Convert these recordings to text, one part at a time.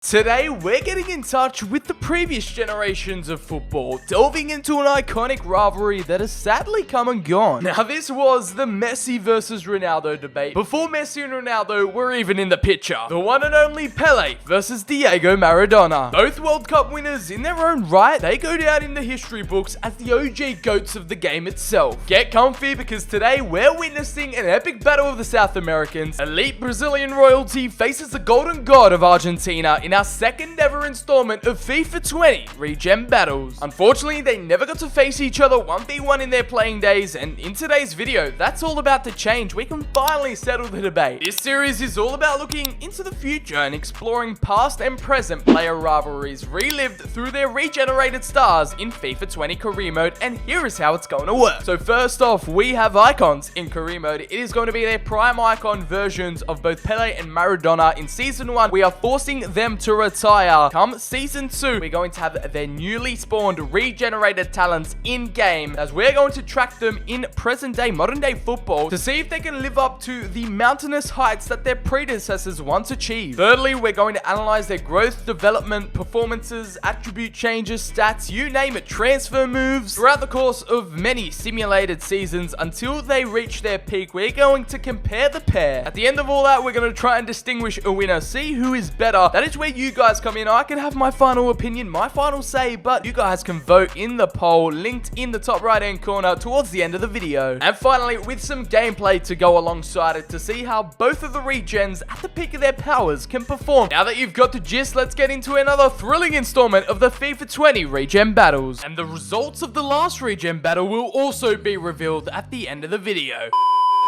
Today, we're getting in touch with the previous generations of football, delving into an iconic rivalry that has sadly come and gone. Now, this was the Messi versus Ronaldo debate. Before Messi and Ronaldo were even in the picture, the one and only Pelé versus Diego Maradona. Both World Cup winners in their own right, they go down in the history books as the OG GOATs of the game itself. Get comfy because today we're witnessing an epic battle of the South Americans. Elite Brazilian royalty faces the golden god of Argentina in our second ever installment of FIFA 20 Regen Battles. Unfortunately, they never got to face each other 1v1 in their playing days, and in today's video, that's all about to change. We can finally settle the debate. This series is all about looking into the future and exploring past and present player rivalries relived through their regenerated stars in FIFA 20 career mode, and here is how it's going to work. So first off, we have icons in career mode. It is going to be their prime icon versions of both Pelé and Maradona. In season 1, we are forcing them to retire. Come season 2, we're going to have their newly spawned regenerated talents in game, as we're going to track them in present day modern day football to see if they can live up to the mountainous heights that their predecessors once achieved. Thirdly, we're going to analyze their growth, development, performances, attribute changes, stats, you name it, transfer moves throughout the course of many simulated seasons until they reach their peak. We're going to compare the pair. At the end of all that, we're going to try and distinguish a winner, see who is better. That is where you guys come in. I can have my final opinion, my final say, but you guys can vote in the poll linked in the top right hand corner towards the end of the video. And finally, with some gameplay to go alongside it to see how both of the regens at the peak of their powers can perform. Now that you've got the gist, let's get into another thrilling installment of the FIFA 20 Regen Battles. And the results of the last Regen Battle will also be revealed at the end of the video.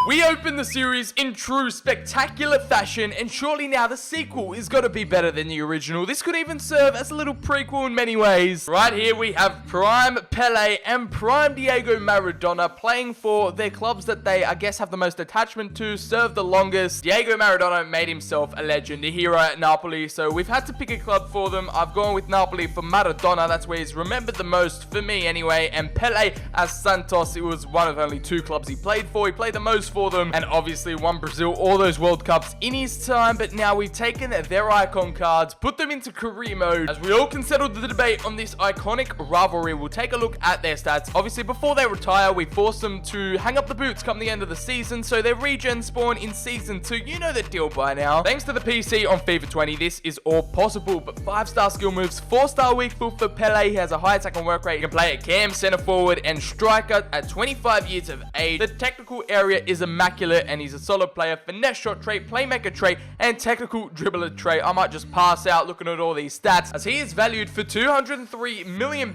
We open the series in true spectacular fashion, and surely now the sequel is going to be better than the original. This could even serve as a little prequel in many ways. Right here we have Prime Pelé and Prime Diego Maradona playing for their clubs that they, I guess, have the most attachment to, serve the longest. Diego Maradona made himself a legend, a hero at Napoli, so we've had to pick a club for them. I've gone with Napoli for Maradona, that's where he's remembered the most for me anyway, and Pelé as Santos. It was one of only 2 clubs he played for. He played the most for them and obviously won Brazil all those World Cups in his time, but now we've taken their icon cards, put them into career mode. As we all can settle the debate on this iconic rivalry, we'll take a look at their stats. Obviously, before they retire, we force them to hang up the boots come the end of the season, so their regen spawn in season 2. You know the deal by now. Thanks to the PC on FIFA 20, this is all possible, but 5-star skill moves, 4-star weak foot for Pelé. He has a high attack and work rate. You can play at cam, center forward, and striker at 25 years of age. The technical area is immaculate, and he's a solid player. Finesse shot trait, playmaker trait, and technical dribbler trait. I might just pass out looking at all these stats, as he is valued for £203 million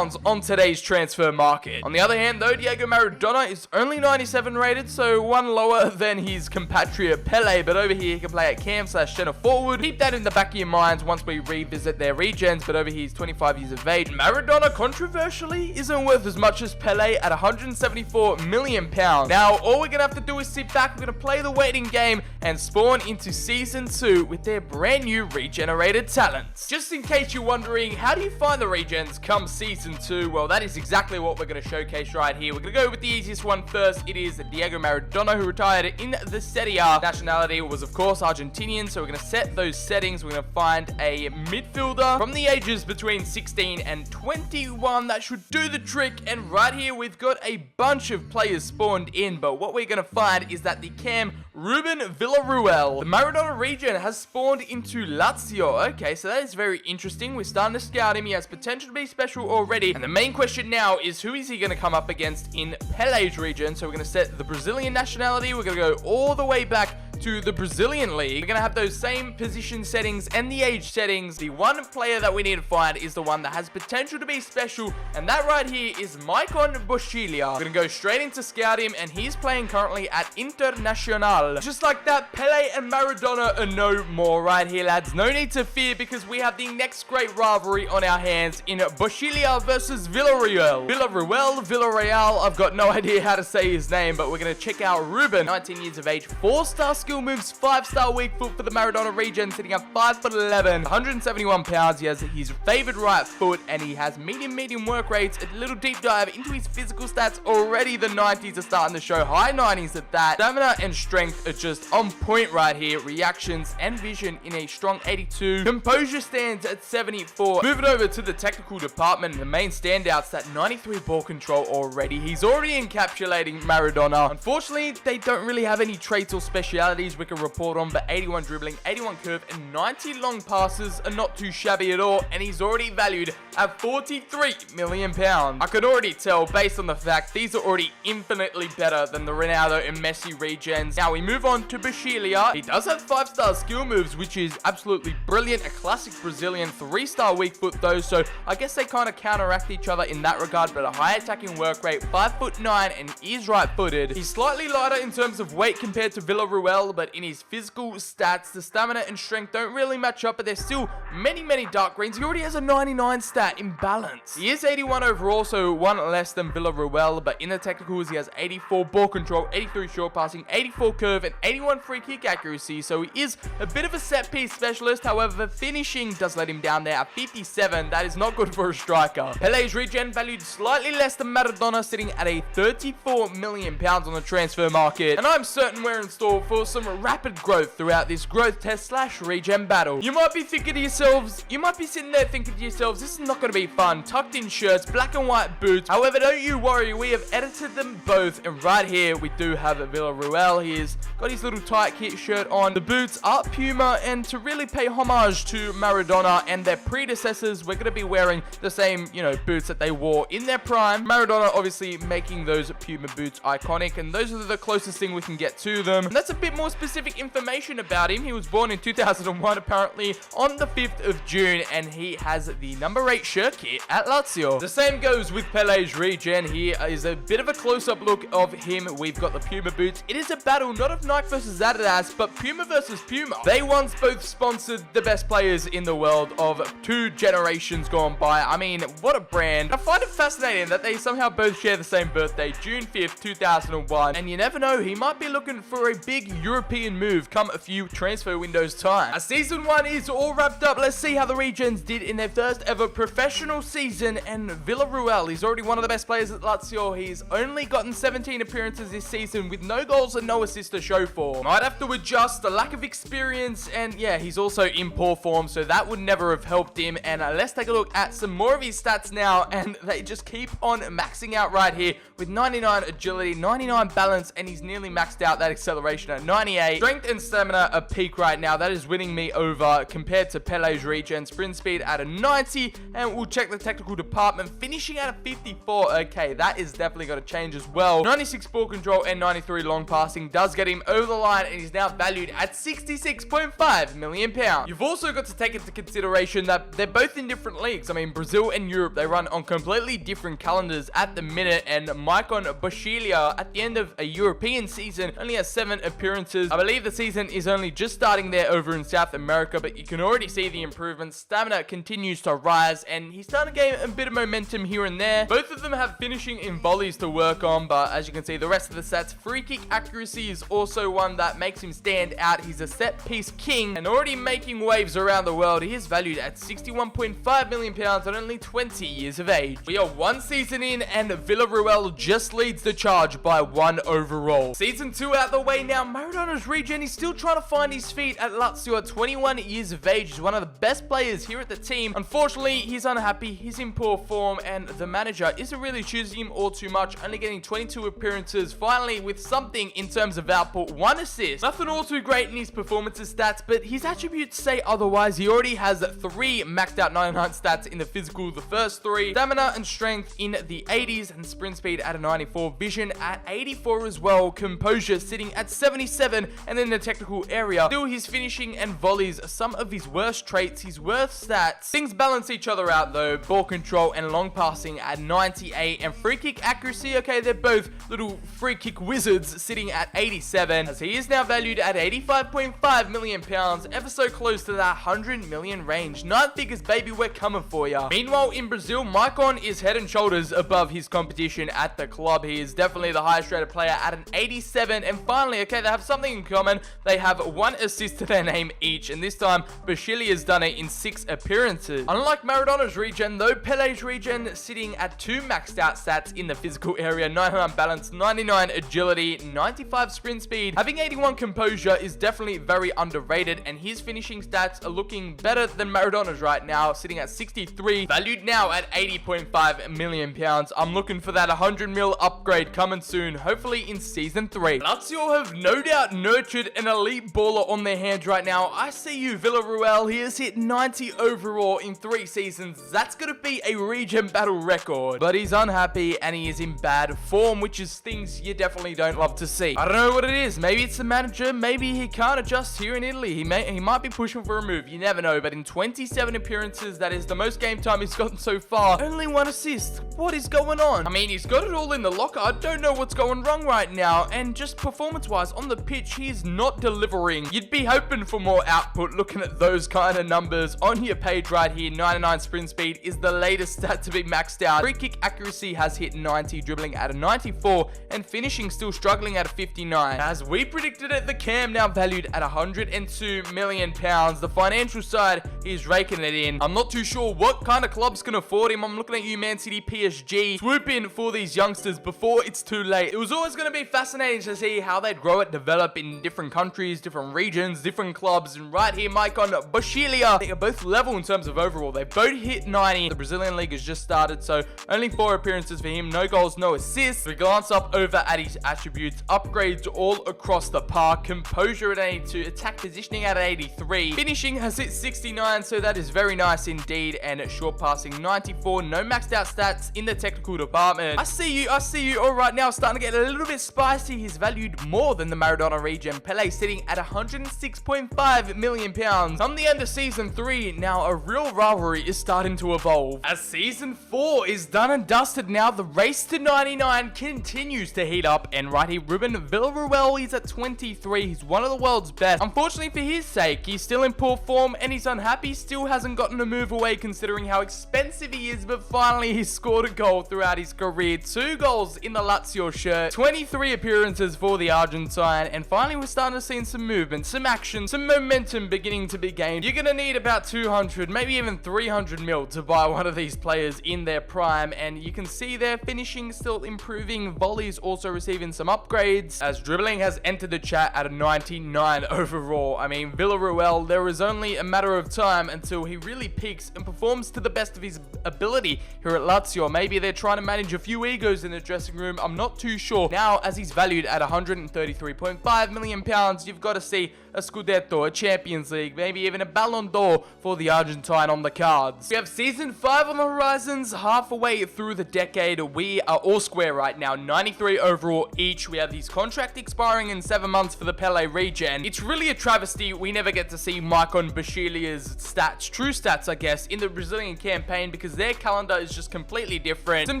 on today's transfer market. On the other hand, though, Diego Maradona is only 97 rated, so one lower than his compatriot Pelé, but over here he can play at cam / center forward. Keep that in the back of your minds once we revisit their regens, but over here he's 25 years of age. Maradona, controversially, isn't worth as much as Pelé at £174 million. Now, all we're gonna have to do is sit back, we're going to play the waiting game and spawn into season 2 with their brand new regenerated talents. Just in case you're wondering, how do you find the regens come season 2? Well, that is exactly what we're going to showcase right here. We're going to go with the easiest one first. It is Diego Maradona, who retired in the Serie A. Nationality was, of course, Argentinian, so we're going to set those settings. We're going to find a midfielder from the ages between 16 and 21. That should do the trick, and right here we've got a bunch of players spawned in, but what we're going to find is that the cam Ruben Villarreal, the Maradona regen, has spawned into Lazio. Okay, so that is very interesting. We're starting to scout him. He has potential to be special already, and the main question now is who is he going to come up against in Pelé's regen. So we're going to set the Brazilian nationality. We're going to go all the way back to the Brazilian league. We're going to have those same position settings and the age settings. The one player that we need to find is the one that has potential to be special, and that right here is Maicon Boschilia. We're going to go straight into scout him, and he's playing currently at Internacional. Just like that, Pelé and Maradona are no more right here, lads. No need to fear, because we have the next great rivalry on our hands in Boschilia versus Villarreal. Villarreal, I've got no idea how to say his name, but we're going to check out Ruben, 19 years of age, 4-star skill skill moves, 5-star weak foot for the Maradona regen, sitting at 5'11", 171 pounds. He has his favored right foot, and he has medium work rates. A little deep dive into his physical stats. Already the 90s are starting to show, high 90s at that. Stamina and strength are just on point right here. Reactions and vision in a strong 82. Composure stands at 74. Moving over to the technical department, the main standouts, that 93 ball control already. He's already encapsulating Maradona. Unfortunately, they don't really have any traits or specialities we can report on, but 81 dribbling, 81 curve, and 90 long passes are not too shabby at all, and he's already valued at 43 million pounds. I could already tell based on the fact these are already infinitely better than the Ronaldo and Messi regens. Now we move on to Bashilia. He does have 5-star skill moves, which is absolutely brilliant. A classic Brazilian, 3-star weak foot though, so I guess they kind of counteract each other in that regard, but a high attacking work rate, 5'9", and is right-footed. He's slightly lighter in terms of weight compared to Villarreal, but in his physical stats, the stamina and strength don't really match up, but there's still many dark greens. He already has a 99 stat in balance. He is 81 overall, so one less than Villarreal, but in the technicals, he has 84 ball control, 83 short passing, 84 curve, and 81 free kick accuracy, so he is a bit of a set piece specialist. However, finishing does let him down there at 57. That is not good for a striker. Pele's regen valued slightly less than Maradona, sitting at a 34 million pounds on the transfer market, and I'm certain we're in store for some rapid growth throughout this growth test / regen battle. You might be thinking to yourselves, you might be sitting there thinking to yourselves, this is not going to be fun. Tucked in shirts, black and white boots. However, don't you worry, we have edited them both, and right here we do have Villarreal. He's got his little tight kit shirt on. The boots are Puma, and to really pay homage to Maradona and their predecessors, we're going to be wearing the same, boots that they wore in their prime. Maradona obviously making those Puma boots iconic, and those are the closest thing we can get to them. And that's a bit more specific information about him. He was born in 2001, apparently on the 5th of June, and he has the number 8 shirt kit at Lazio. The same goes with Pele's regen. Here is a bit of a close-up look of him. We've got the Puma boots. It is a battle not of Nike versus Adidas, but Puma versus Puma. They once both sponsored the best players in the world of 2 generations gone by. I mean, what a brand. I find it fascinating that they somehow both share the same birthday, June 5th, 2001, and you never know, he might be looking for a big European move come a few transfer windows time. Season 1 is all wrapped up. Let's see how the regens did in their first ever professional season, and Villarreal, he's already one of the best players at Lazio. He's only gotten 17 appearances this season with no goals and no assists to show for. Might have to adjust, the lack of experience, and yeah, he's also in poor form, so that would never have helped him. And let's take a look at some more of his stats now, and they just keep on maxing out right here with 99 agility, 99 balance, and he's nearly maxed out that acceleration at 98. Strength and stamina are peak right now. That is winning me over compared to Pele's regen. Sprint speed at a 90, and we'll check the technical department, finishing at a 54. Okay, that is definitely going to change as well. 96 ball control and 93 long passing does get him over the line, and he's now valued at 66.5 million pounds. You've also got to take into consideration that they're both in different leagues. I mean, Brazil and Europe, they run on completely different calendars at the minute, and Maicon Bashilia at the end of a European season only has 7 appearances. I believe the season is only just starting there over in South America, but you can already see the improvements. Stamina continues to rise, and he's starting to gain a bit of momentum here and there. Both of them have finishing in volleys to work on, but as you can see, the rest of the stats, free kick accuracy is also one that makes him stand out. He's a set piece king and already making waves around the world. He is valued at 61.5 million pounds at only 20 years of age. We are 1 season in, and Villarreal just leads the charge by 1 overall. Season 2 out the way now. Maradona's regen, he's still trying to find his feet at Lazio at 21 years of age. He's one of the best players here at the team. Unfortunately, he's unhappy. He's in poor form, and the manager isn't really choosing him all too much, only getting 22 appearances, finally with something in terms of output, 1 assist. Nothing all too great in his performances stats, but his attributes say otherwise. He already has 3 maxed out 99 stats in the physical, the first 3, stamina and strength in the 80s, and sprint speed at a 94, vision at 84 as well, composure sitting at 77, and in the technical area, still his finishing and volleys are some of his worst traits, his worst stats. Things balance each other out though, ball control and long passing at 98, and free kick accuracy, okay, they're both little free kick wizards sitting at 87, as he is now valued at 85.5 million pounds, ever so close to that 100 million range. 9 figures, baby, we're coming for ya. Meanwhile, in Brazil, Maicon is head and shoulders above his competition at the club. He is definitely the highest rated player at an 87, and finally, okay, they have something something in common. They have 1 assist to their name each, and this time Bashili has done it in 6 appearances. Unlike Maradona's regen, though, Pele's regen sitting at 2 maxed out stats in the physical area, 99 balance, 99 agility, 95 sprint speed. Having 81 composure is definitely very underrated, and his finishing stats are looking better than Maradona's right now, sitting at 63, valued now at 80.5 million pounds. I'm looking for that 100 mil upgrade coming soon, hopefully in season 3. Lazio have no doubt nurtured an elite baller on their hands right now. I see you, Villarreal. He has hit 90 overall in 3 seasons. That's going to be a Regen Battle record. But he's unhappy and he is in bad form, which is things you definitely don't love to see. I don't know what it is. Maybe it's the manager. Maybe he can't adjust here in Italy. He might be pushing for a move. You never know. But in 27 appearances, that is the most game time he's gotten so far. Only 1 assist. What is going on? I mean, he's got it all in the locker. I don't know what's going wrong right now. And just performance-wise, on the pitch, he's not delivering. You'd be hoping for more output looking at those kind of numbers. On your page right here, 99 sprint speed is the latest stat to be maxed out. Free kick accuracy has hit 90, dribbling at a 94, and finishing still struggling at a 59. As we predicted it, the cam now valued at 102 million pounds. The financial side, he's raking it in. I'm not too sure what kind of clubs can afford him. I'm looking at you, Man City, PSG. Swoop in for these youngsters before it's too late. It was always going to be fascinating to see how they'd grow it, develop in different countries, different regions, different clubs. And right here, Maicon Boschilia, they are both level in terms of overall. They both hit 90. The Brazilian league has just started, so only 4 appearances for him. No goals, no assists. We glance up over at his attributes. Upgrades all across the park. Composure at 82. Attack positioning at 83. Finishing has hit 69, so that is very nice indeed. And short passing 94. No maxed out stats in the technical department. I see you. All right, now starting to get a little bit spicy. He's valued more than the Maradona regen. Pelé sitting at 106.5 million pounds. Come the end of season 3, now a real rivalry is starting to evolve. As season 4 is done and dusted now, the race to 99 continues to heat up. And right here, Ruben Villarreal is at 23. He's one of the world's best. Unfortunately for his sake, he's still in poor form and he's unhappy. Still hasn't gotten a move away considering how expensive he is, but finally he scored a goal throughout his career. 2 goals in the Lazio shirt, 23 appearances for the Argentine, and finally we're starting to see some movement, some action, some momentum beginning to be gained. You're gonna need about 200, maybe even 300 mil to buy one of these players in their prime, and you can see their finishing still improving. Volleys also receiving some upgrades, as dribbling has entered the chat at a 99 overall. I mean, Villarreal, there is only a matter of time until he really peaks and performs to the best of his ability here at Lazio. Maybe they're trying to manage a few egos in the dressing room. I'm not too sure. Now, as he's valued at 133.5 million pounds, you've got to see a Scudetto, a Champions League, maybe even a Ballon d'Or for the Argentine on the cards. We have season 5 on the horizons, halfway through the decade. We are all square right now, 93 overall each. We have these contract expiring in 7 months for the Pele regen. It's really a travesty we never get to see Maicon Bashilia's stats, true stats I guess, in the Brazilian campaign, because their calendar is just completely different. Some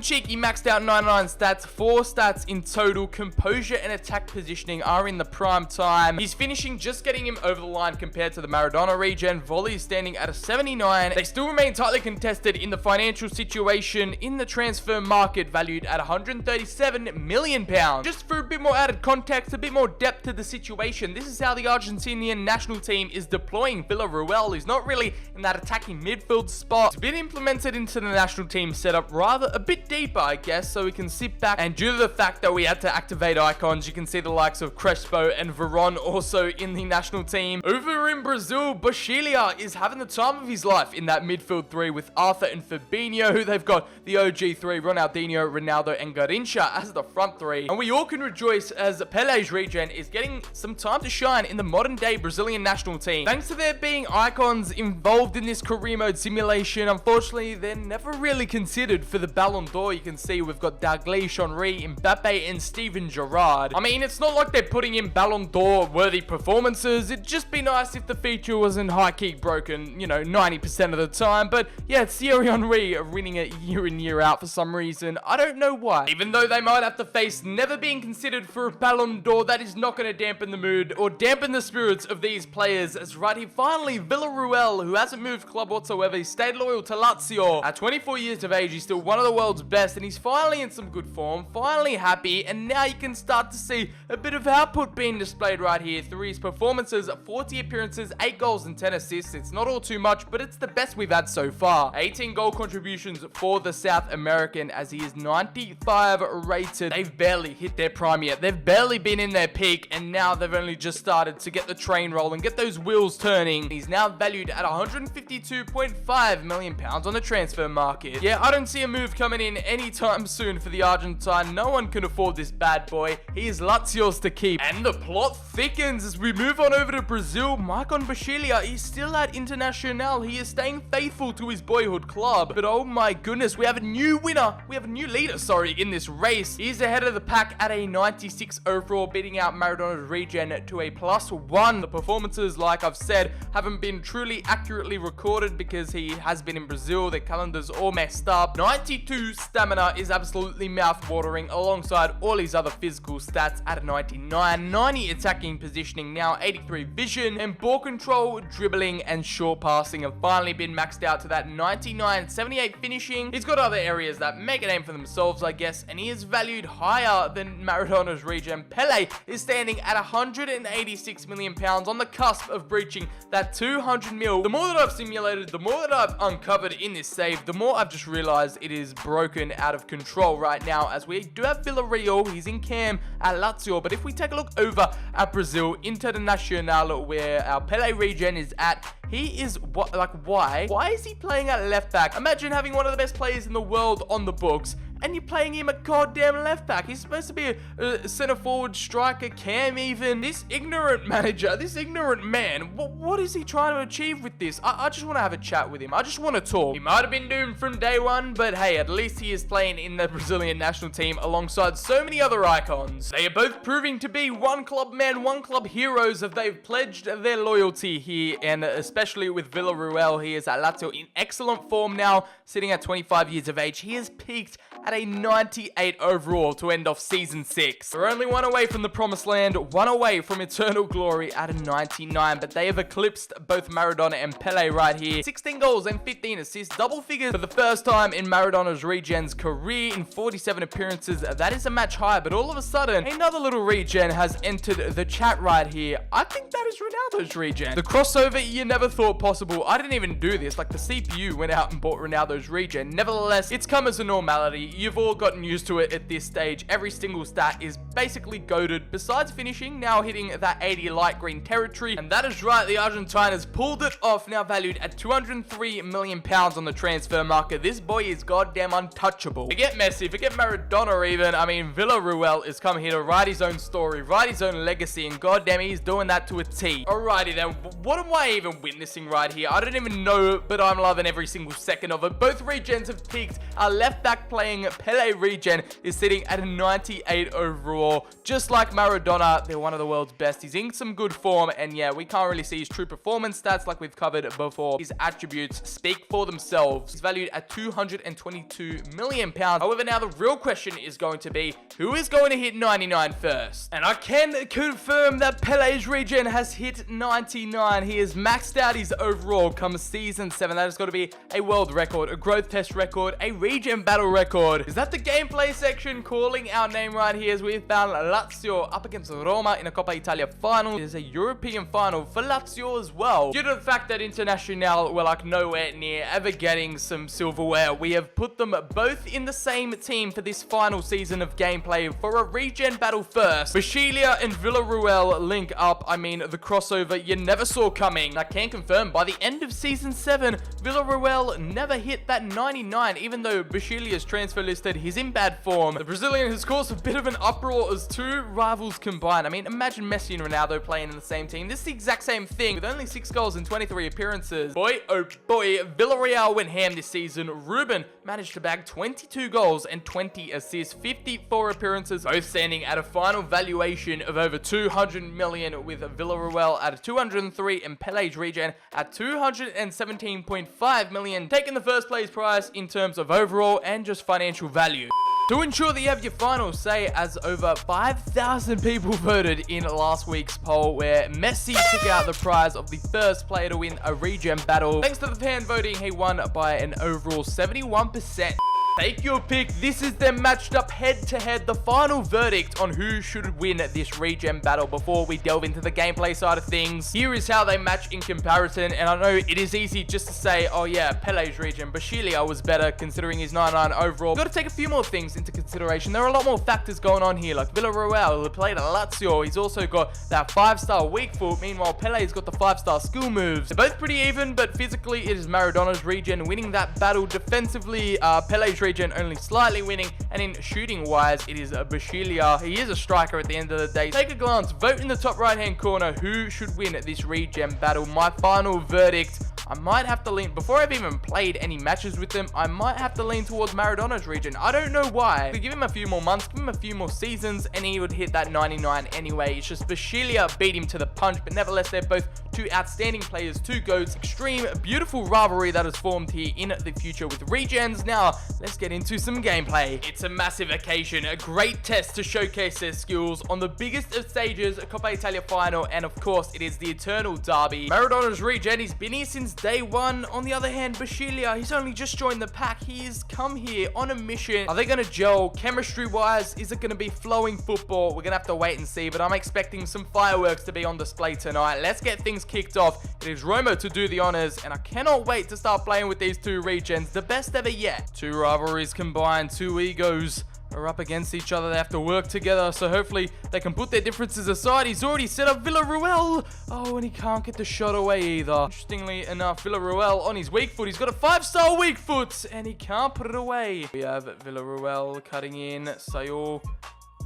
cheeky maxed out 99 stats, 4 stats in total. Composure and attack positioning are in the prime time. He's finishing just getting him over the line compared to the Maradona regen. Volley is standing at a 79. They still remain tightly contested in the financial situation in the transfer market, valued at 137 million pounds. Just for a bit more added context, a bit more depth to the situation, this is how the Argentinian national team is deploying Villarreal, who's not really in that attacking midfield spot. It's been implemented into the national team setup rather a bit deeper, I guess, so we can sit back, and due to the fact that we had to activate icons, you can see the likes of Crespo and Veron also in the national team. Over in Brazil, Boschilia is having the time of his life in that midfield 3 with Arthur and Fabinho. They've got the OG 3, Ronaldinho, Ronaldo, and Garrincha as the front 3. And we all can rejoice as Pele's regen is getting some time to shine in the modern day Brazilian national team. Thanks to there being icons involved in this career mode simulation, unfortunately, they're never really considered for the Ballon d'Or. You can see we've got Dalglish, Henry, Mbappe, and Steven Gerrard. I mean, it's not like they're putting in Ballon d'Or worthy performances. It'd just be nice if the feature wasn't high-key broken, you know, 90% of the time. But yeah, it's Thierry Henry winning it year in, year out for some reason. I don't know why. Even though they might have to face never being considered for a Ballon d'Or, that is not going to dampen the mood or dampen the spirits of these players. As right here, finally, Villarreal, who hasn't moved club whatsoever, he stayed loyal to Lazio. At 24 years of age, he's still one of the world's best, and he's finally in some good form, finally happy, and now you can start to see a bit of output have been displayed right here through his performances, 40 appearances, 8 goals and 10 assists. It's not all too much, but it's the best we've had so far. 18 goal contributions for the South American as he is 95 rated. They've barely hit their prime yet. They've barely been in their peak, and now they've only just started to get the train rolling, get those wheels turning. He's now valued at £152.5 million on the transfer market. Yeah, I don't see a move coming in anytime soon for the Argentine. No one can afford this bad boy. He is Lazio's to keep. And the plot thickens as we move on over to Brazil. Maicon Bashilia is still at Internacional. He is staying faithful to his boyhood club. But oh my goodness, we have a new winner. We have a new leader, in this race. He's ahead of the pack at a 96 overall, beating out Maradona's Regen to a +1. The performances, like I've said, haven't been truly accurately recorded because he has been in Brazil. The calendar's all messed up. 92 stamina is absolutely mouth-watering alongside all his other physical stats at a 99. 90 attacking positioning, now 83 vision, and ball control, dribbling, and short passing have finally been maxed out to that 99. 78 finishing. He's got other areas that make a name for themselves, I guess, and he is valued higher than Maradona's Regen. Pelé is standing at £186 million on the cusp of breaching that 200 mil. The more that I've simulated, the more that I've uncovered in this save, the more I've just realized it is broken out of control right now, as we do have Villarreal. He's in cam at Lazio, but if we take a look over at Brazil, Internacional, where our Pelé Regen is at, he is, why? Why is he playing at left back? Imagine having one of the best players in the world on the books, and you're playing him at goddamn left back. He's supposed to be a center forward, striker, cam even. This ignorant manager, this ignorant man, what is he trying to achieve with this? I just want to have a chat with him. I just want to talk. He might have been doomed from day one, but hey, at least he is playing in the Brazilian national team alongside so many other icons. They are both proving to be one club men, one club heroes, as they've pledged their loyalty here, and especially with Villarreal, he is at Lazio in excellent form now, sitting at 25 years of age. He has peaked at a 98 overall to end off season 6. They're only one away from the promised land, one away from eternal glory at a 99, but they have eclipsed both Maradona and Pelé right here. 16 goals and 15 assists, double figures for the first time in Maradona's Regen's career in 47 appearances. That is a match high, but all of a sudden, another little Regen has entered the chat right here. I think that is Ronaldo's Regen. The crossover you never thought possible. I didn't even do this. Like, the CPU went out and bought Ronaldo's Regen. Nevertheless, it's come as a normality. You've all gotten used to it at this stage. Every single stat is basically goated, besides finishing, now hitting that 80 light green territory. And that is right, the Argentine has pulled it off, now valued at £203 million on the transfer market. This boy is goddamn untouchable. Forget Messi, forget Maradona even. I mean, Villarreal is coming here to write his own story, write his own legacy, and goddamn, he's doing that to a T. Alrighty then, what am I even witnessing right here? I don't even know, but I'm loving every single second of it. Both Regens have peaked. Our left back playing Pelé Regen is sitting at a 98 overall. Just like Maradona, they're one of the world's best. He's in some good form, and yeah, we can't really see his true performance stats like we've covered before. His attributes speak for themselves. He's valued at £222 million. However, now the real question is going to be, who is going to hit 99 first? And I can confirm that Pelé's Regen has hit 99. He has maxed out his overall come season 7. That has got to be a world record, a growth test record, a Regen Battle record. Is that the gameplay section calling our name right here, as we've found Lazio up against Roma in a Coppa Italia final? It is a European final for Lazio as well. Due to the fact that Internacional were like nowhere near ever getting some silverware, we have put them both in the same team for this final season of gameplay for a Regen Battle first. Bashilia and Villarreal link up. I mean, the crossover you never saw coming. I can confirm, by the end of season 7, Villarreal never hit that 99, even though Bashilia's transfer listed, he's in bad form. The Brazilian has caused a bit of an uproar as two rivals combine. I mean, imagine Messi and Ronaldo playing in the same team. This is the exact same thing, with only 6 goals and 23 appearances. Boy, oh boy, Villarreal went ham this season. Ruben managed to bag 22 goals and 20 assists, 54 appearances, both standing at a final valuation of over 200 million, with Villarreal at 203 and Pelé's Regen at 217.5 million, taking the first place prize in terms of overall and just financial value. To ensure that you have your final say, as over 5,000 people voted in last week's poll, where Messi took out the prize of the first player to win a Regen Battle. Thanks to the fan voting, he won by an overall 71%. Take your pick. This is them matched up head to head. The final verdict on who should win this regen battle before we delve into the gameplay side of things. Here is how they match in comparison. And I know it is easy just to say, oh yeah, Pele's regen, Bashilia was better considering his 99 overall. Got to take a few more things into consideration. There are a lot more factors going on here, like Villarreal, who played at Lazio. He's also got that 5-star weak foot. Meanwhile, Pele's got the 5-star skill moves. They're both pretty even, but physically it is Maradona's regen winning that battle. Defensively, Pele's regen only slightly winning, and in shooting wise, it is Bashilia. He is a striker at the end of the day. Take a glance, vote in the top right hand corner who should win this regen battle. My final verdict, I might have to lean, before I've even played any matches with them, I might have to lean towards Maradona's regen. I don't know why. Give him a few more months, give him a few more seasons, and he would hit that 99 anyway. It's just Bashilia beat him to the punch, but nevertheless, they're both two outstanding players, two GOATs. Extreme, beautiful rivalry that has formed here in the future with regens. Now, let's get into some gameplay. It's a massive occasion, a great test to showcase their skills on the biggest of stages, a Coppa Italia final, and of course, it is the eternal derby. Maradona's regen, he's been here since day one. On the other hand, Bashilia, he's only just joined the pack. He has come here on a mission. Are they going to gel chemistry-wise? Is it going to be flowing football? We're going to have to wait and see, but I'm expecting some fireworks to be on display tonight. Let's get things kicked off. It is Roma to do the honors, and I cannot wait to start playing with these two regens. The best ever yet. Two rivalries combined, two egos are up against each other. They have to work together, so hopefully they can put their differences aside. He's already set up Villarreal. Oh, and he can't get the shot away either. Interestingly enough, Villarreal on his weak foot. He's got a 5-star weak foot, and he can't put it away. We have Villarreal cutting in. Sayol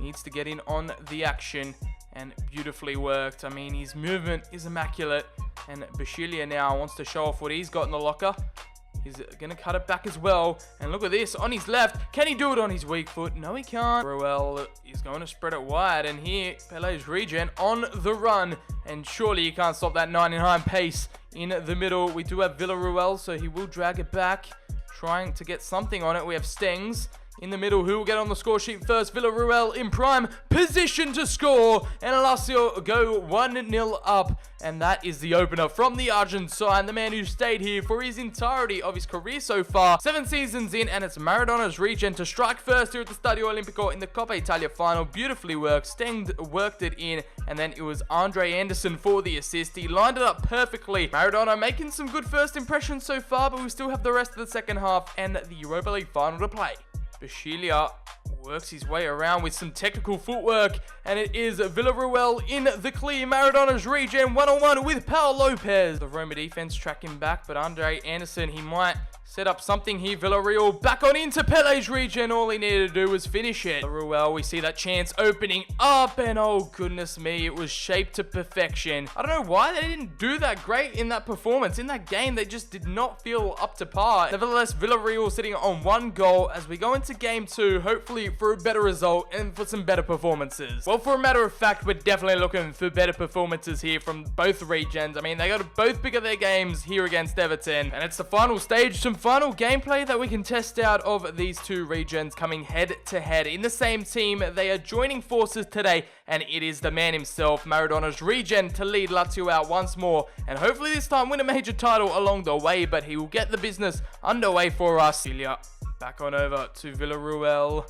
needs to get in on the action, and beautifully worked. I mean, his movement is immaculate, and Bashilia now wants to show off what he's got in the locker. He's going to cut it back as well. And look at this. On his left. Can he do it on his weak foot? No, he can't. Ruel is going to spread it wide. And here, Pele's regen on the run. And surely you can't stop that 99 pace in the middle. We do have Villarreal, so he will drag it back, trying to get something on it. We have Stengs in the middle. Who will get on the score sheet first? Villarreal in prime position to score, and Lazio go 1-0 up, and that is the opener from the Argentine, the man who stayed here for his entirety of his career so far. 7 seasons in, and it's Maradona's regen to strike first here at the Stadio Olimpico in the Coppa Italia final. Beautifully worked. Steng worked it in, and then it was Andre Anderson for the assist. He lined it up perfectly. Maradona making some good first impressions so far, but we still have the rest of the second half and the Europa League final to play. Bashilia works his way around with some technical footwork, and it is Villarreal in the clear. Maradona's regen 1-on-1 with Paul Lopez. The Roma defense tracking back, but Andre Anderson, he might set up something here. Villarreal back on into Pele's regen. All he needed to do was finish it. Villarreal, we see that chance opening up, and oh goodness me, it was shaped to perfection. I don't know why they didn't do that great in that performance. In that game, they just did not feel up to par. Nevertheless, Villarreal sitting on 1 goal as we go into game 2, hopefully for a better result and for some better performances. Well, for a matter of fact, we're definitely looking for better performances here from both regens. I mean, they got to both pick up their games here against Everton, and it's the final stage, some final gameplay that we can test out of these two regens coming head to head in the same team. They are joining forces today, and it is the man himself, Maradona's regen, to lead Lazio out once more, and hopefully this time win a major title along the way, but he will get the business underway for us. Ilya back on over to Villarreal,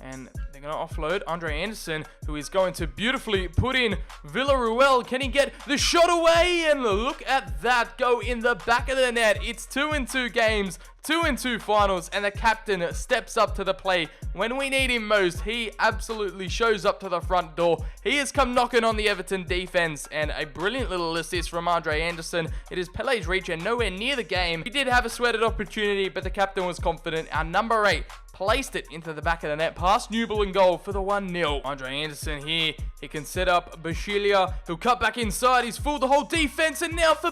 and they're going to offload Andre Anderson, who is going to beautifully put in Villarreal. Can he get the shot away? And look at that go in the back of the net. It's 2-2 games, 2-2 finals, and the captain steps up to the plate when we need him most. He absolutely shows up to the front door. He has come knocking on the Everton defense, and a brilliant little assist from Andre Anderson. It is Pele's regen nowhere near the game. He did have a sweated opportunity, but the captain was confident. Our number 8 placed it into the back of the net, past Newell and goal for the 1-0. Andre Anderson here, he can set up Bashilia, who'll cut back inside. He's fooled the whole defense, and now for...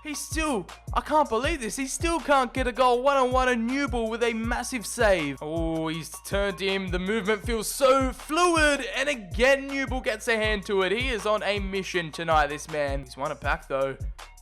He's still, I can't believe this, he still can't get a goal. 1-on-1 and Newell with a massive save. Oh, he's turned him. The movement feels so fluid, and again Newell gets a hand to it. He is on a mission tonight, this man. He's won it back though,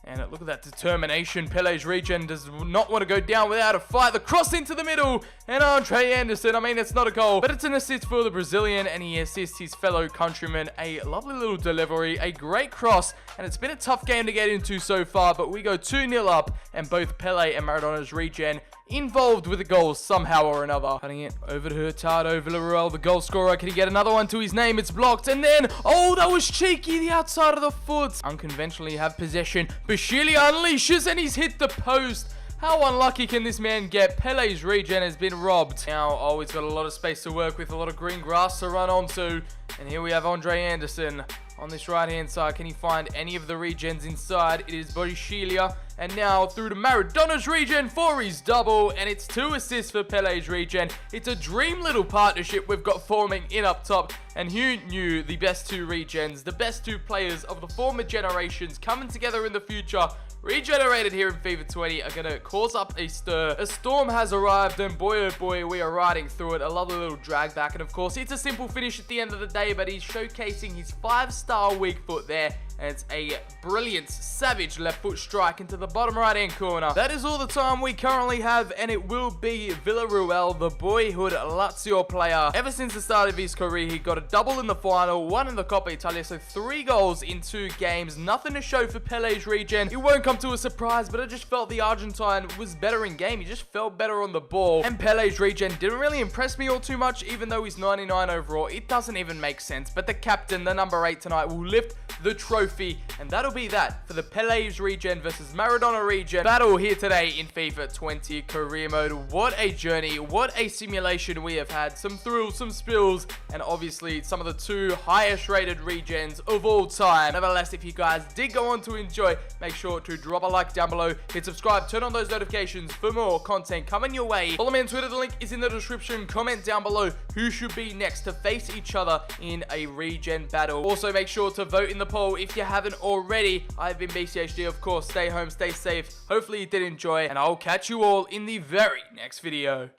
And look at that determination. Pele's Regen does not want to go down without a fight. The cross into the middle. And Andre Anderson, I mean, it's not a goal, but it's an assist for the Brazilian. And he assists his fellow countryman. A lovely little delivery. A great cross. And it's been a tough game to get into so far, but we go 2-0 up. And both Pelé and Maradona's Regen involved with a goal somehow or another. Cutting it over to Hurtado. Villarreal, the goal scorer. Can he get another one to his name? It's blocked. And then, oh, that was cheeky. The outside of the foot. Unconventionally have possession. Bashilia unleashes and he's hit the post. How unlucky can this man get? Pele's Regen has been robbed. Now, oh, he's got a lot of space to work with, a lot of green grass to run onto. And here we have Andre Anderson on this right-hand side. Can he find any of the Regens inside? It is Bashilia. And now through to Maradona's Regen for his double. And it's 2 assists for Pele's Regen. It's a dream little partnership we've got forming in up top. And who knew the best 2 Regens, the best 2 players of the former generations coming together in the future, regenerated here in FIFA 20, are going to cause up a stir. A storm has arrived, and boy oh boy, we are riding through it. A lovely little drag back, and of course, it's a simple finish at the end of the day, but he's showcasing his 5-star weak foot there. And it's a brilliant, savage left foot strike into the bottom right-hand corner. That is all the time we currently have, and it will be Villarreal, the boyhood Lazio player. Ever since the start of his career, he got a double in the final, 1 in the Coppa Italia, so 3 goals in 2 games. Nothing to show for Pele's Regen. It won't come to a surprise, but I just felt the Argentine was better in game. He just felt better on the ball. And Pele's Regen didn't really impress me all too much, even though he's 99 overall. It doesn't even make sense. But the captain, the number 8 tonight, will lift the trophy, and that'll be that for the Pele's Regen versus Maradona Regen battle here today in FIFA 20 career mode. What a journey, what a simulation we have had. Some thrills, some spills, and obviously some of the 2 highest rated Regens of all time. Nevertheless, if you guys did go on to enjoy, make sure to drop a like down below, hit subscribe, turn on those notifications for more content coming your way. Follow me on Twitter, the link is in the description. Comment down below who should be next to face each other in a Regen battle. Also, make sure to vote in the poll if you haven't already. I've been BCHD, of course. Stay home, stay safe. Hopefully you did enjoy, and I'll catch you all in the very next video.